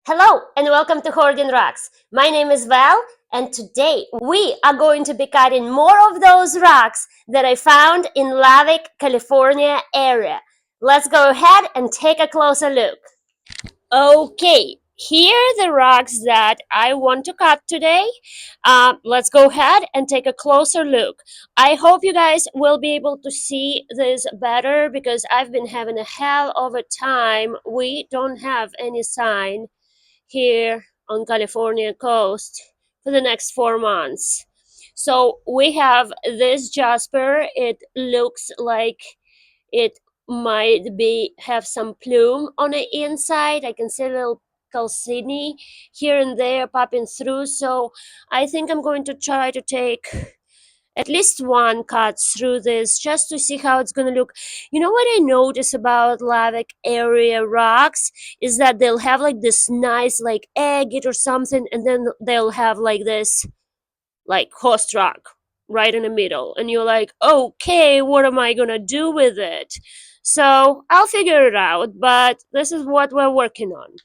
Hello and welcome to Hoarding Rocks. My name is Val, and today we are going to be cutting more of those rocks that I found in Lavic, California area. Let's go ahead and take a closer look. Okay, here are the rocks that I want to cut today. Let's go ahead and take a closer look. I hope you guys will be able to see this better because I've been having a hell of a time. We don't have any sign here on California coast for the next 4 months. So we have this jasper. It looks like it might be have some plume on the inside. I can see a little calcini here and there popping through. So I think I'm going to try to take at least one cut through this just to see how it's going to look. You know what I notice about Lavic area rocks is that they'll have like this nice like agate or something, and then they'll have like this like host rock right in the middle, and you're like, okay, what am I going to do with it? So I'll figure it out, but this is what we're working on.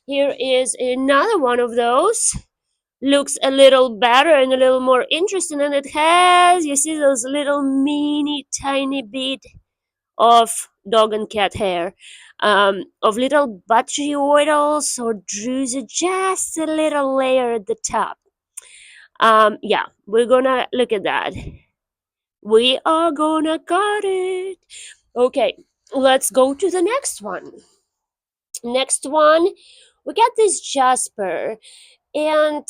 Here is another one of those. Looks a little better and a little more interesting, and it has, you see those little mini tiny bit of dog and cat hair, of little batrioidals or druzy, just a little layer at the top. Yeah, we're gonna look at that. We are gonna cut it. Okay, let's go to the next one. Next one, we got this jasper, and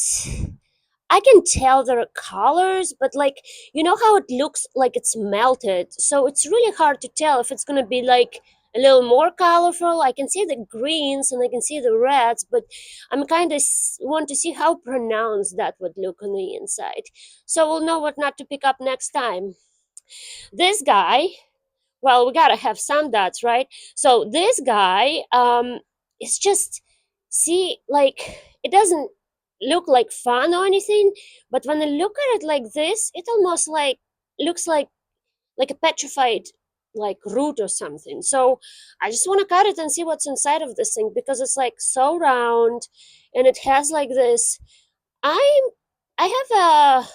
I can tell there are colors, but like, you know how it looks like it's melted. So it's really hard to tell if it's gonna be like a little more colorful. I can see the greens and I can see the reds, but I'm kind of want to see how pronounced that would look on the inside. So we'll know what not to pick up next time. This guy, well, we gotta have some dots, right? So this guy, is just, see, like, it doesn't look like fun or anything, but when I look at it like this, it almost like looks like a petrified like root or something. So I just want to cut it and see what's inside of this thing because it's like so round, and it has like this. I'm I have a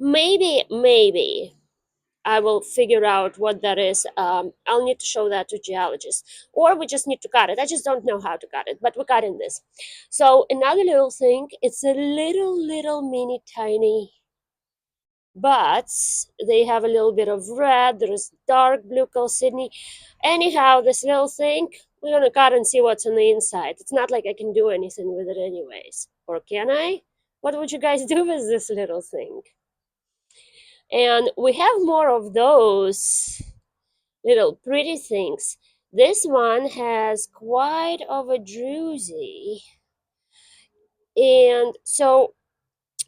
maybe I will figure out what that is. I'll need to show that to geologists, or we just need to cut it. I just don't know how to cut it, but we're cutting this. So another little thing, it's a little mini tiny, but they have a little bit of red. There's dark blue calcini. Anyhow, this little thing, we're gonna cut and see what's on the inside. It's not like I can do anything with it anyways, or can I? What would you guys do with this little thing? And we have more of those little pretty things. This one has quite of a druzy. And so,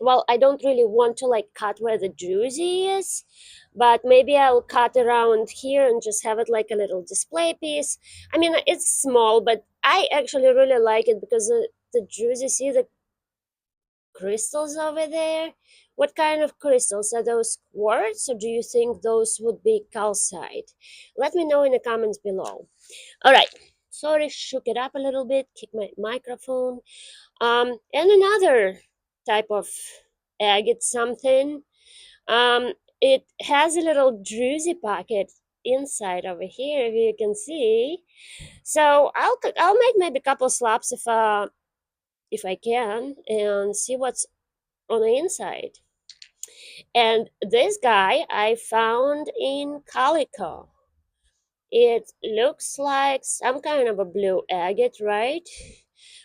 well, I don't really want to like cut where the druzy is, but maybe I'll cut around here and just have it like a little display piece. I mean, it's small, but I actually really like it because the druzy, see the crystals over there? What kind of crystals? Are those quartz, or do you think those would be calcite? Let me know in the comments below. All right. Sorry, shook it up a little bit, kick my microphone. And another type of agate something. It has a little druzy pocket inside over here, if you can see. So I'll make maybe a couple slaps if I can, and see what's on the inside. And this guy I found in Calico. It looks like some kind of a blue agate, right?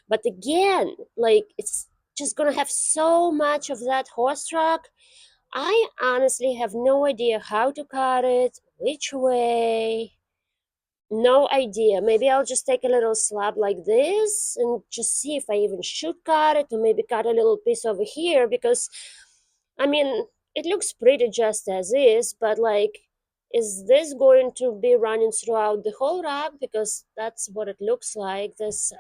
But again, like it's just gonna have so much of that horse rock. I honestly have no idea how to cut it, which way. No idea. Maybe I'll just take a little slab like this and just see if I even should cut it, or maybe cut a little piece over here because, I mean, it looks pretty just as is, but like, is this going to be running throughout the whole rock? Because that's what it looks like. This,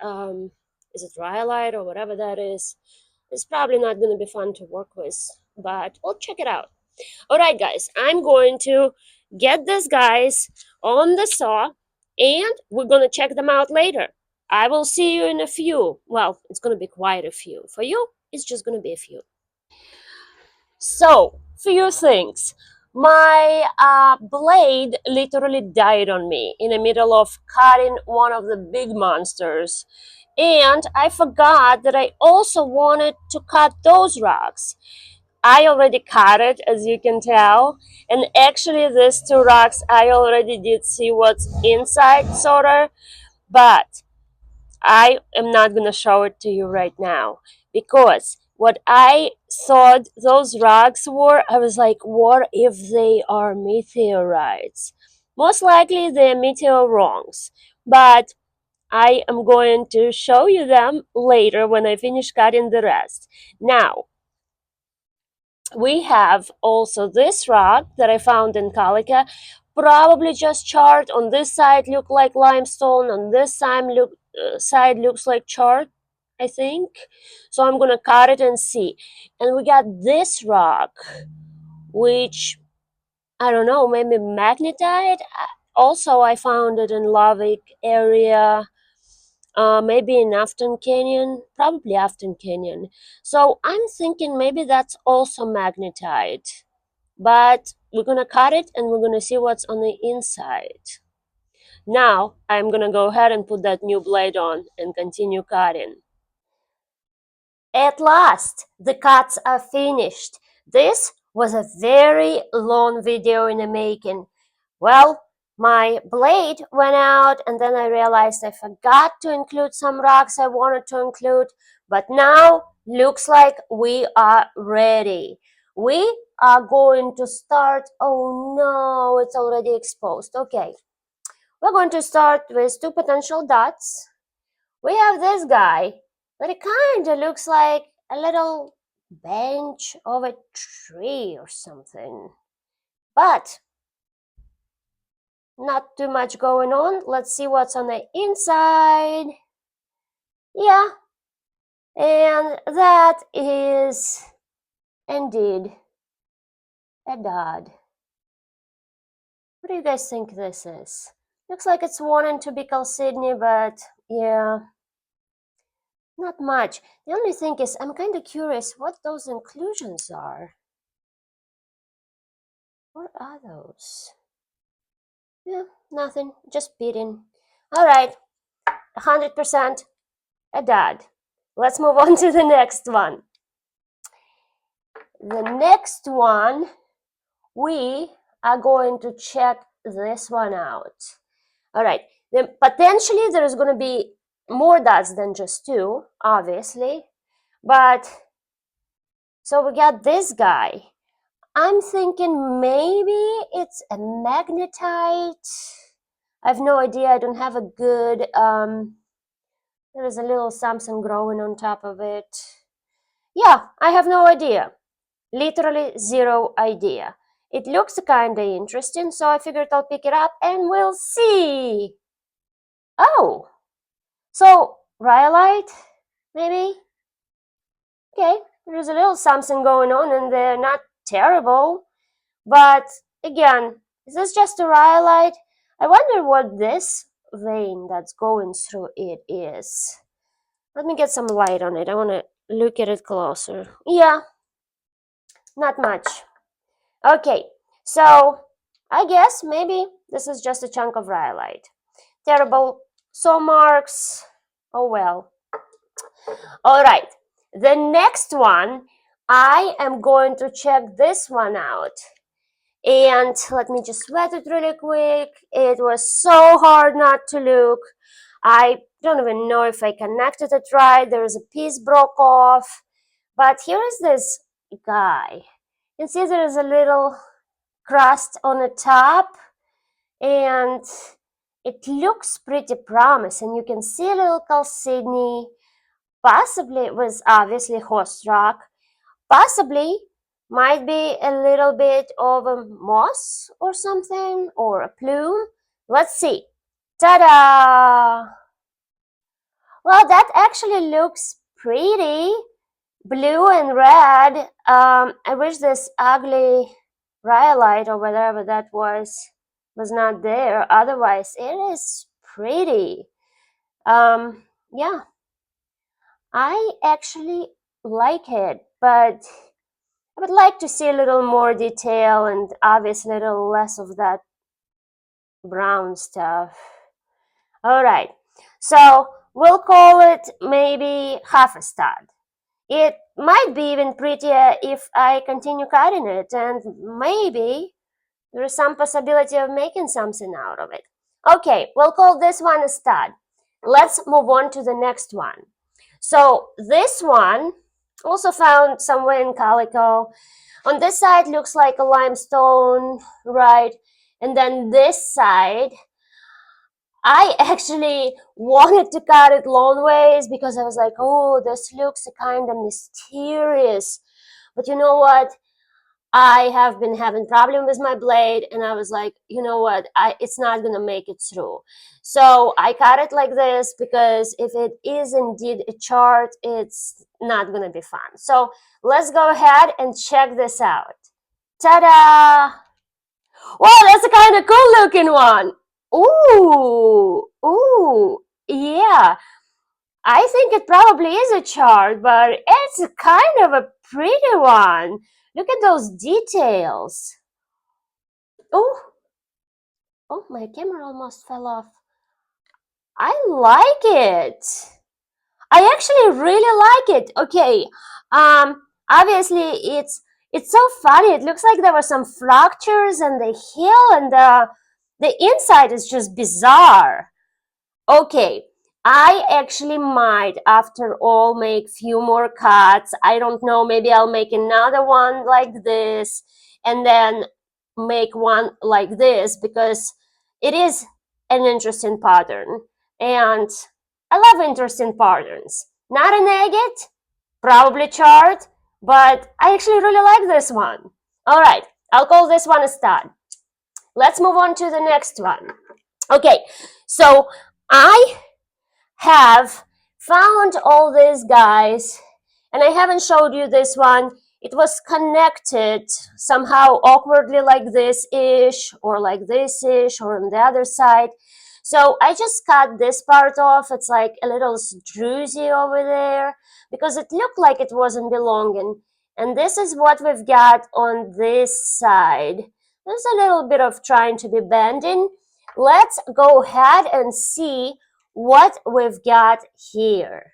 is it rhyolite or whatever that is? It's probably not going to be fun to work with, but we'll check it out. All right, guys, I'm going to get these guys on the saw, and we're going to check them out later. I will see you in a few. Well, it's going to be quite a few. For you, it's just going to be a few. So, few things. My blade literally died on me in the middle of cutting one of the big monsters. And I forgot that I also wanted to cut those rocks. I already cut it, as you can tell. And actually, these two rocks, I already did see what's inside, sort of. But I am not going to show it to you right now because what I thought those rocks were, I was like, what if they are meteorites? Most likely they're meteoroids, but I am going to show you them later when I finish cutting the rest. Now, we have also this rock that I found in Calica, probably just charred. On this side look like limestone, on this side looks like chart, I think. So I'm gonna cut it and see. And we got this rock, which I don't know, maybe magnetite. Also, I found it in Lavic area, maybe in Afton Canyon, probably Afton Canyon. So I'm thinking maybe that's also magnetite. But we're gonna cut it and we're gonna see what's on the inside. Now I'm gonna go ahead and put that new blade on and continue cutting. At last, the cuts are finished. This was a very long video in the making. Well, my blade went out and then I realized I forgot to include some rocks I wanted to include, but now looks like we are ready. We are going to start, oh no, it's already exposed. Okay, we're going to start with two potential dots. We have this guy that it kind of looks like a little bench of a tree or something. But not too much going on. Let's see what's on the inside. Yeah, and that is indeed a dot. What do you guys think this is? Looks like it's wanting to be Chalcedony, but yeah, not much. The only thing is, I'm kind of curious what those inclusions are. What are those? Yeah, nothing, just beating. All right, 100% a dad. Let's move on to the next one. The next one, we are going to check this one out. All right, then potentially there's going to be more dots than just two, obviously. But, so we got this guy. I'm thinking maybe it's a magnetite. I have no idea. I don't have a good, there is a little something growing on top of it. Yeah, I have no idea. Literally zero idea. It looks kind of interesting, so I figured I'll pick it up and we'll see. Oh, so rhyolite, maybe? Okay, there's a little something going on and they're not terrible. But again, is this just a rhyolite? I wonder what this vein that's going through it is. Let me get some light on it. I want to look at it closer. Yeah, not much. Okay, so I guess maybe this is just a chunk of rhyolite. Terrible saw marks. Oh well. All right, the next one, I am going to check this one out. And let me just wet it really quick. It was so hard not to look. I don't even know if I connected it right. There's a piece broke off. But here is this guy. You can see there is a little crust on the top. And it looks pretty promising. You can see a little chalcedony. Possibly it was obviously horse rock. Possibly might be a little bit of a moss or something, or a plume. Let's see. Ta-da! Well, that actually looks pretty. Blue and red. I wish this ugly rhyolite or whatever that was not there. Otherwise, it is pretty. Yeah, I actually like it, but I would like to see a little more detail and obviously a little less of that brown stuff. All right, so we'll call it maybe half a stud. It might be even prettier if I continue cutting it, and maybe there is some possibility of making something out of it. Okay, we'll call this one a stud. Let's move on to the next one. So this one also found somewhere in Calico. On this side looks like a limestone, right? And then this side, I actually wanted to cut it long ways because I was like, oh, this looks kind of mysterious. But you know what? I have been having problem with my blade, and I was like, you know what, it's not gonna make it through. So I cut it like this because if it is indeed a chart, it's not gonna be fun. So let's go ahead and check this out. Ta-da! Wow, that's a kind of cool looking one. Ooh, yeah. I think it probably is a chart, but it's a kind of a pretty one. Look at those details. Oh, oh, my camera almost fell off. I like it. I actually really like it. Okay, obviously it's so funny. It looks like there were some fractures in the heel, and the inside is just bizarre. Okay, I actually might, after all, make few more cuts. I don't know, maybe I'll make another one like this, and then make one like this, because it is an interesting pattern, and I love interesting patterns. Not an agate, probably chart, but I actually really like this one. All right, I'll call this one a stud. Let's move on to the next one. Okay, so I have found all these guys, and I haven't showed you this one. It was connected somehow awkwardly like this-ish, or like this-ish, or on the other side. So I just cut this part off. It's like a little druzy over there because it looked like it wasn't belonging. And this is what we've got on this side. There's a little bit of trying to be bending. Let's go ahead and see what we've got here.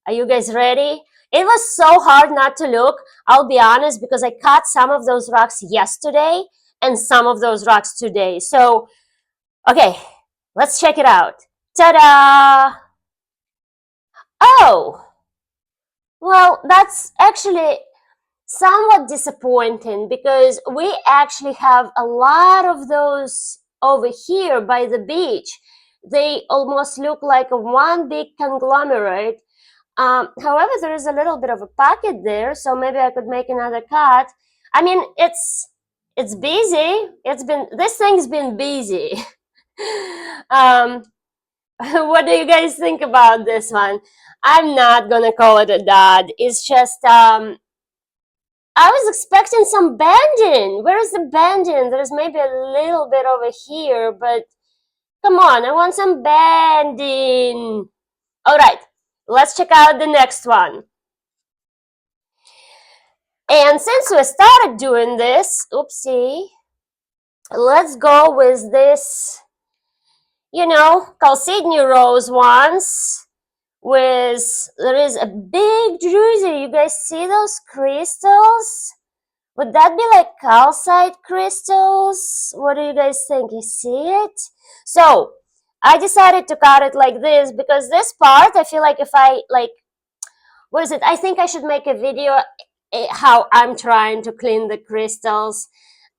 Are you guys ready? It was so hard not to look, I'll be honest, because I cut some of those rocks yesterday and some of those rocks today. So, okay, let's check it out. Ta-da! Oh, well, that's actually somewhat disappointing because we actually have a lot of those over here by the beach. They almost look like a one big conglomerate. However, there is a little bit of a pocket there, so maybe I could make another cut. I mean, it's busy. This thing's been busy. What do you guys think about this one? I'm not gonna call it a dud. It's just I was expecting some bending. Where is the bending? There's maybe a little bit over here, but come on, I want some bending. All right, let's check out the next one. And since we started doing this, oopsie, let's go with this, Chalcedony rose ones. There is a big druzy. You guys see those crystals? Would that be like calcite crystals? What do you guys think? You see it? So I decided to cut it like this because this part, I feel like if I what is it? I think I should make a video how I'm trying to clean the crystals.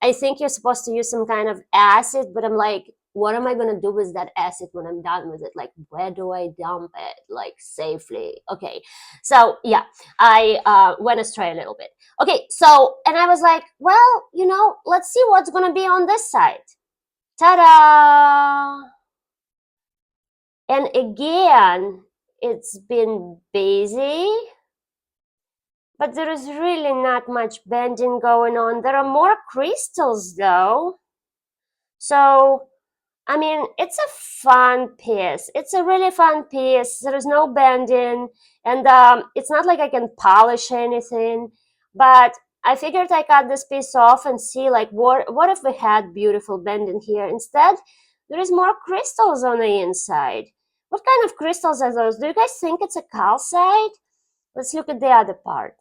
I think you're supposed to use some kind of acid, but I'm like, what am I going to do with that acid when I'm done with it? Like, where do I dump it, like, safely? Okay, so yeah, I went astray a little bit. Okay, so, and I was like, well, let's see what's going to be on this side. Ta-da! And again, it's been busy, but there is really not much bending going on. There are more crystals though. So I mean, it's a fun piece. It's a really fun piece. There is no bending, and it's not like I can polish anything. But I figured I cut this piece off and see like what if we had beautiful bending here. Instead, there is more crystals on the inside. What kind of crystals are those? Do you guys think it's a calcite? Let's look at the other part.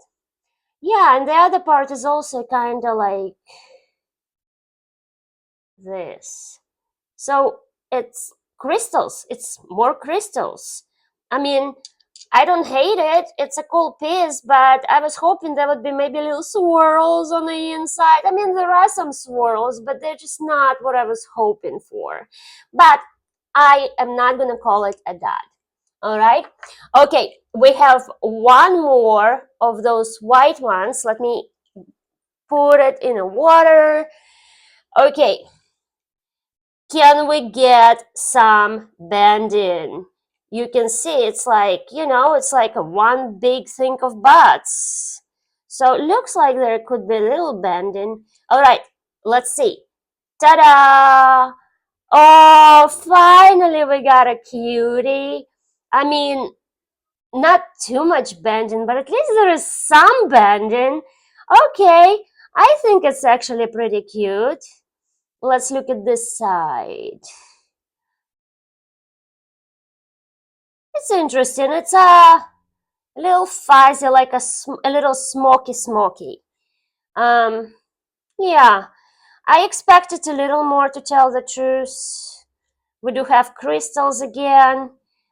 Yeah, and the other part is also kind of like this. So it's crystals. It's more crystals. I mean, I don't hate it. It's a cool piece, but I was hoping there would be maybe little swirls on the inside. I mean, there are some swirls, but they're just not what I was hoping for. But I am not going to call it a dot. All right. Okay, we have one more of those white ones. Let me put it in the water. Okay, can we get some bending? You can see it's like, it's like a one big thing of butts. So it looks like there could be a little bending. All right, let's see. Ta-da! Oh, finally we got a cutie. I mean, not too much bending, but at least there is some bending. Okay, I think it's actually pretty cute. Let's look at this side. It's interesting. It's a little fuzzy, like a little smoky. Yeah, I expected a little more, to tell the truth. We do have crystals again,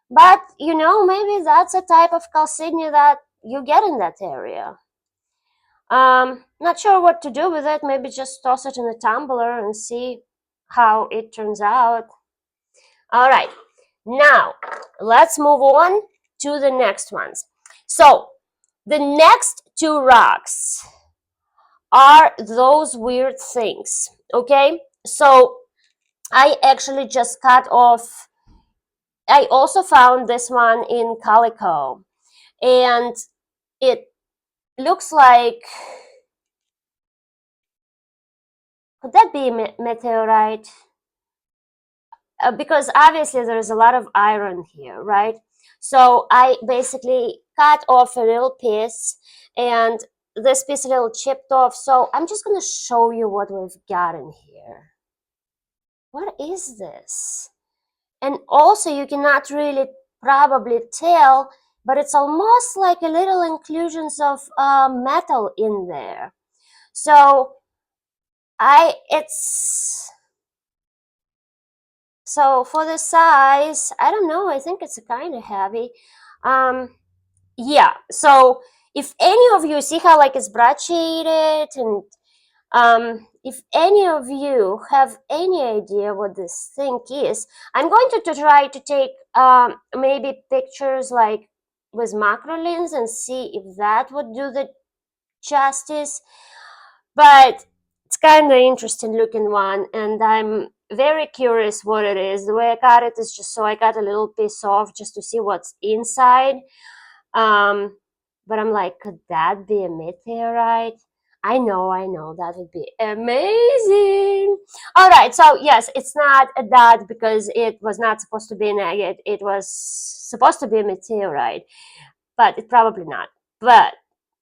but maybe that's a type of calcedony that you get in that area. Not sure what to do with it. Maybe just toss it in a tumbler and see how it turns out. All right, now let's move on to the next ones. So the next two rocks are those weird things. Okay, so I actually just cut off. I also found this one in Calico, and it looks like, could that be meteorite? Because obviously there's a lot of iron here, right? So I basically cut off a little piece, and this piece a little chipped off. So I'm just going to show you what we've got in here. What is this? And also you cannot really probably tell, but it's almost like a little inclusions of metal in there. So so for the size, I don't know, I think it's kind of heavy. Yeah, so if any of you see how like it's brachiated, and if any of you have any idea what this thing is, I'm going to try to take maybe pictures like with macro lens and see if that would do the justice. But it's kind of interesting looking one, and I'm very curious what it is. The way I cut it is just so I cut a little piece off just to see what's inside. But I'm like, could that be a meteorite? I know, that would be amazing. All right, so yes, it's not a dot because it was not supposed to be an agate. It was supposed to be a meteorite, but it's probably not. But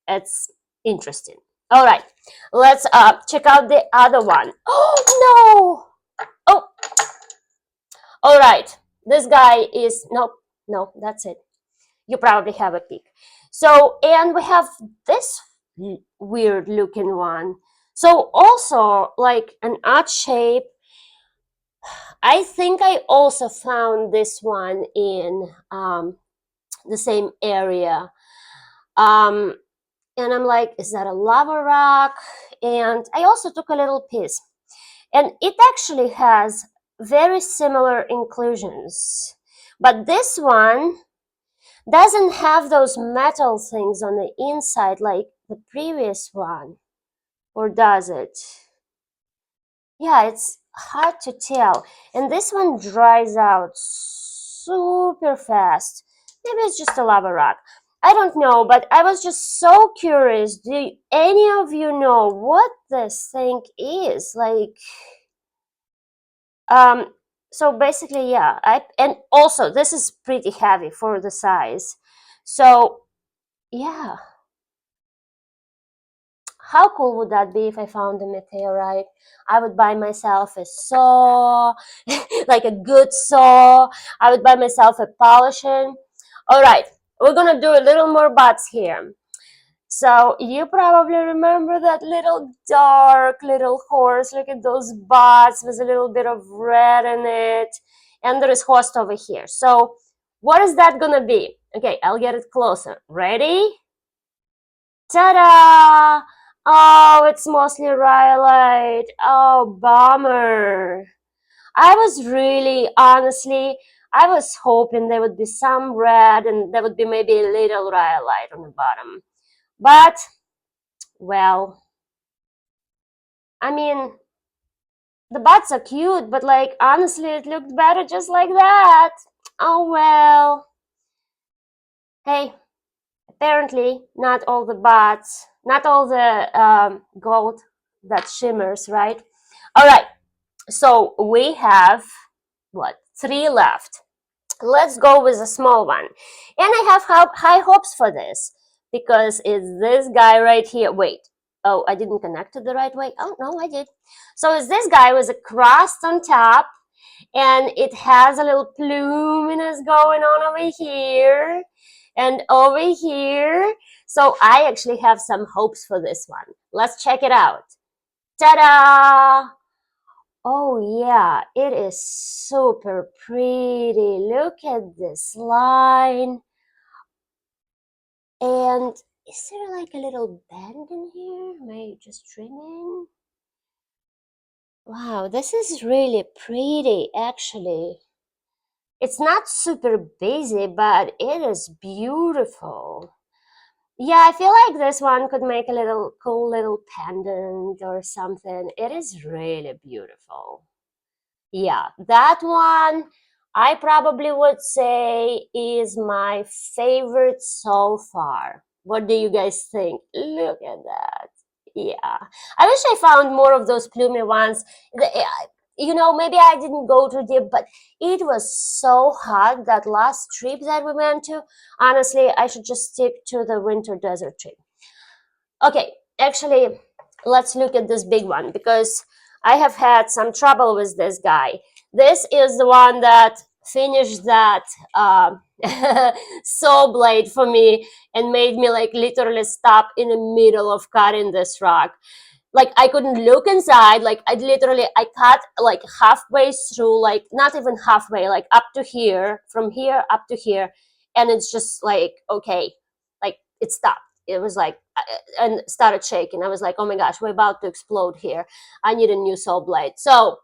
it's interesting. All right, let's check out the other one. Oh no! Oh, all right. This guy is no, that's it. You probably have a peek. So, and we have this weird looking one. So also like an odd shape. I think I also found this one in the same area. And I'm like, is that a lava rock? And I also took a little piece. And it actually has very similar inclusions. But this one doesn't have those metal things on the inside like the previous one. Or does it? Yeah, it's hard to tell. And this one dries out super fast. Maybe it's just a lava rock. I don't know, but I was just so curious. Do any of you know what this thing is? Like, So basically, yeah, and also this is pretty heavy for the size. So yeah, how cool would that be if I found a meteorite? I would buy myself a saw, like a good saw. I would buy myself a polishing. All right, we're gonna do a little more butts here. So you probably remember that little dark little horse. Look at those butts with a little bit of red in it. And there is host over here. So what is that gonna be? Okay, I'll get it closer. Ready? Ta-da! Oh, it's mostly rhyolite. Oh, bummer. I was really, honestly, I was hoping there would be some red and there would be maybe a little rhyolite on the bottom. But, well, I mean, the buds are cute, but like, honestly, it looked better just like that. Oh, well. Hey, apparently, not all the buds, not all the gold that shimmers, right? All right, so we have, what, 3 left. Let's go with a small one. And I have high hopes for this because it's this guy right here. Wait, oh, I didn't connect it the right way. Oh, no, I did. So it's this guy with a crust on top, and it has a little pluminess going on over here and over here. So I actually have some hopes for this one. Let's check it out. Ta-da! Oh yeah, it is super pretty. Look at this line. And is there like a little bend in here? May I just trim in? Wow, this is really pretty actually. It's not super busy, but it is beautiful. Yeah, I feel like this one could make a little cool little pendant or something. It is really beautiful. Yeah, that one I probably would say is my favorite so far. What do you guys think? Look at that. Yeah, I wish I found more of those plumey ones. Maybe I didn't go too deep, but it was so hot that last trip that we went to. Honestly, I should just stick to the winter desert trip. Okay, actually, let's look at this big one because I have had some trouble with this guy. This is the one that finished that saw blade for me and made me like literally stop in the middle of cutting this rock. Like I couldn't look inside. Like I cut like halfway through, like not even halfway, like up to here, from here up to here, and it's just like, okay, like it stopped. It was like, and started shaking. I was like, oh my gosh, we're about to explode here. I need a new saw blade. So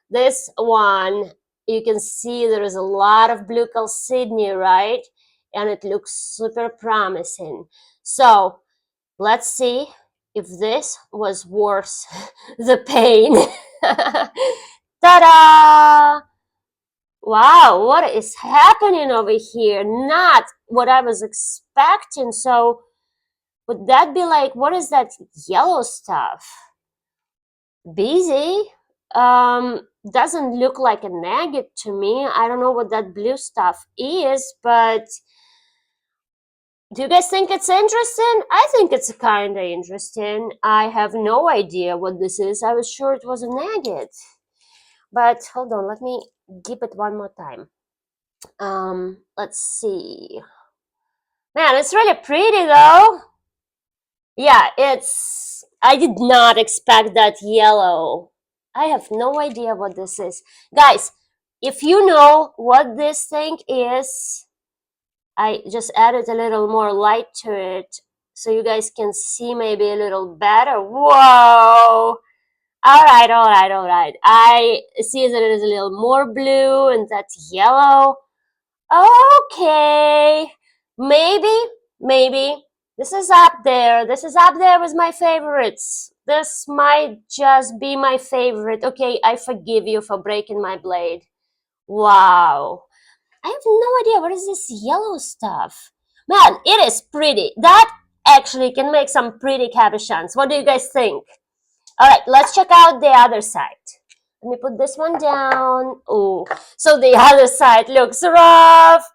this one, you can see there is a lot of blue chalcedony, right? And it looks super promising. So let's see if this was worth the pain. Ta-da! Wow, what is happening over here? Not what I was expecting. So would that be like, what is that yellow stuff? Busy? Doesn't look like a nugget to me. I don't know what that blue stuff is, but do you guys think it's interesting? I think it's kind of interesting. I have no idea what this is. I was sure it was a nugget. But hold on, let me dip it one more time. Let's see. Man, it's really pretty though. Yeah, I did not expect that yellow. I have no idea what this is. Guys, if you know what this thing is, I just added a little more light to it so you guys can see maybe a little better. Whoa! All right, all right, all right. I see that it is a little more blue and that's yellow. Okay, maybe. This is up there. This is up there with my favorites. This might just be my favorite. Okay, I forgive you for breaking my blade. Wow. I have no idea. What is this yellow stuff? Man, it is pretty. That actually can make some pretty cabochons. What do you guys think? All right, let's check out the other side. Let me put this one down. Oh, so the other side looks rough.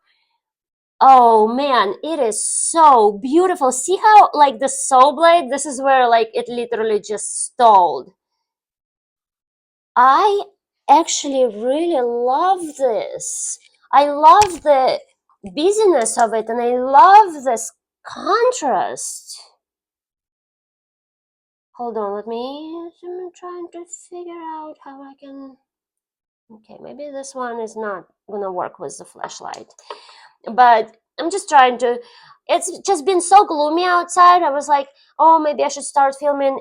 Oh man, it is so beautiful. See how like the saw blade, this is where like it literally just stalled. I actually really love this. I love the busyness of it and I love this contrast. Hold on, I'm trying to figure out how I can, okay, maybe this one is not gonna work with the flashlight, but I'm just trying to, it's just been so gloomy outside. I was like, oh, maybe I should start filming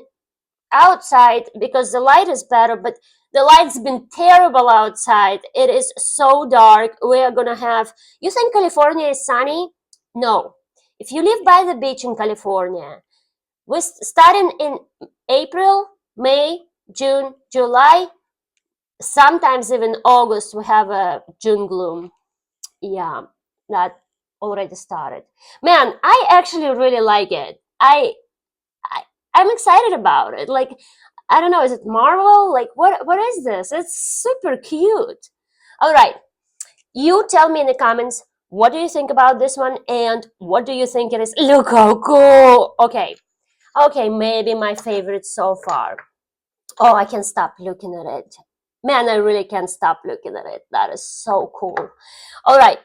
outside because the light is better, but the light's been terrible outside. It is so dark. We are gonna have, you think California is sunny? No. If you live by the beach in California, we're starting in April, May, June, July, sometimes even August, we have a June gloom. Yeah, that already started. Man, I actually really like it. I'm excited about it. Like, I don't know, is it Marvel? Like, what is this? It's super cute. All right, you tell me in the comments, what do you think about this one and what do you think it is? Look how cool. Okay, maybe my favorite so far. Oh, I can't stop looking at it. Man, I really can't stop looking at it. That is so cool. All right,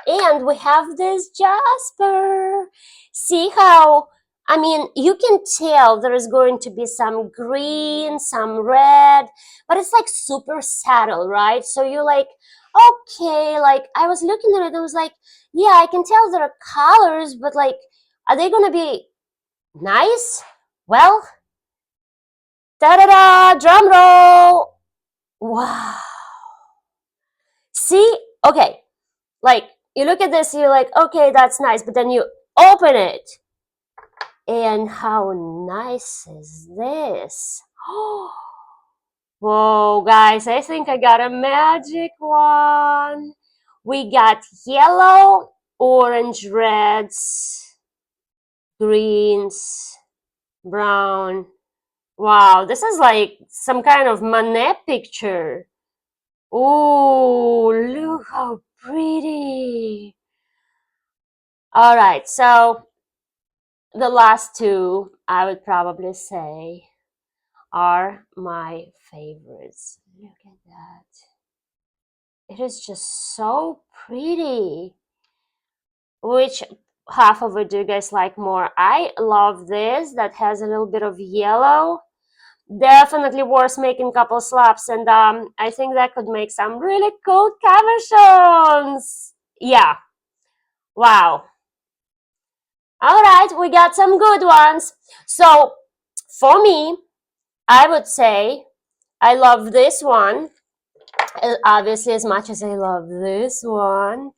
and we have this Jasper. See how, I mean, you can tell there is going to be some green, some red, but it's like super subtle, right? So you're like, okay, like I was looking at it and I was like, yeah, I can tell there are colors, but like, are they gonna be nice? Well, da-da-da, drum roll. Wow. See? Okay, like you look at this, you're like, okay, that's nice, but then you open it, and how nice is this? Whoa, guys, I think I got a magic one. We got yellow, orange, reds, greens, brown. Wow, this is like some kind of Manet picture. Ooh, look how pretty. All right, so the last two, I would probably say, are my favorites. Look at that. It is just so pretty. Which half of it do you guys like more? I love this that has a little bit of yellow. Definitely worth making a couple slaps, and I think that could make some really cool cabochons. Yeah, wow. All right, we got some good ones. So for me, I would say I love this one, obviously, as much as I love this one.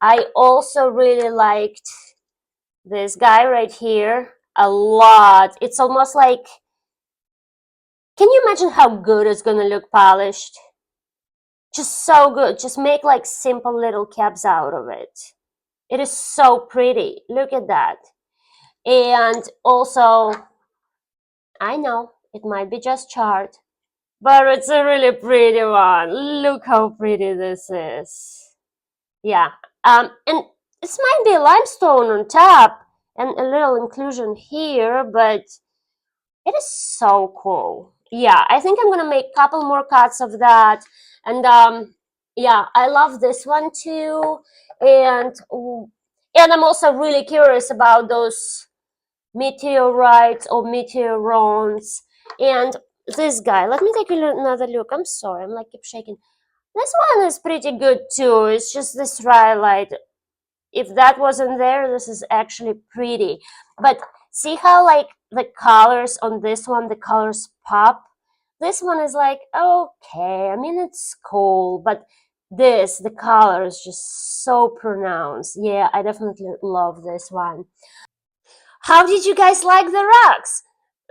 I also really liked this guy right here a lot. It's almost like, can you imagine how good it's gonna look polished? Just so good. Just make like simple little caps out of it. It is so pretty. Look at that. And also, I know it might be just charred, but it's a really pretty one. Look how pretty this is. Yeah. And this might be limestone on top and a little inclusion here, but it is so cool. Yeah, I think I'm gonna make a couple more cuts of that. And yeah, I love this one too. And I'm also really curious about those meteorites or meteorons. And this guy, let me take another look. I'm sorry, I'm like keep shaking. This one is pretty good too. It's just this rhyolite. If that wasn't there, this is actually pretty. But see how like the colors on this one, the colors pop? This one is like, okay, I mean, it's cool, but this, the color is just so pronounced. Yeah, I definitely love this one. How did you guys like the rocks?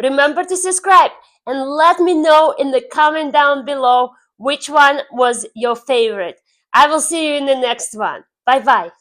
Remember to subscribe and let me know in the comment down below which one was your favorite. I will see you in the next one. Bye bye.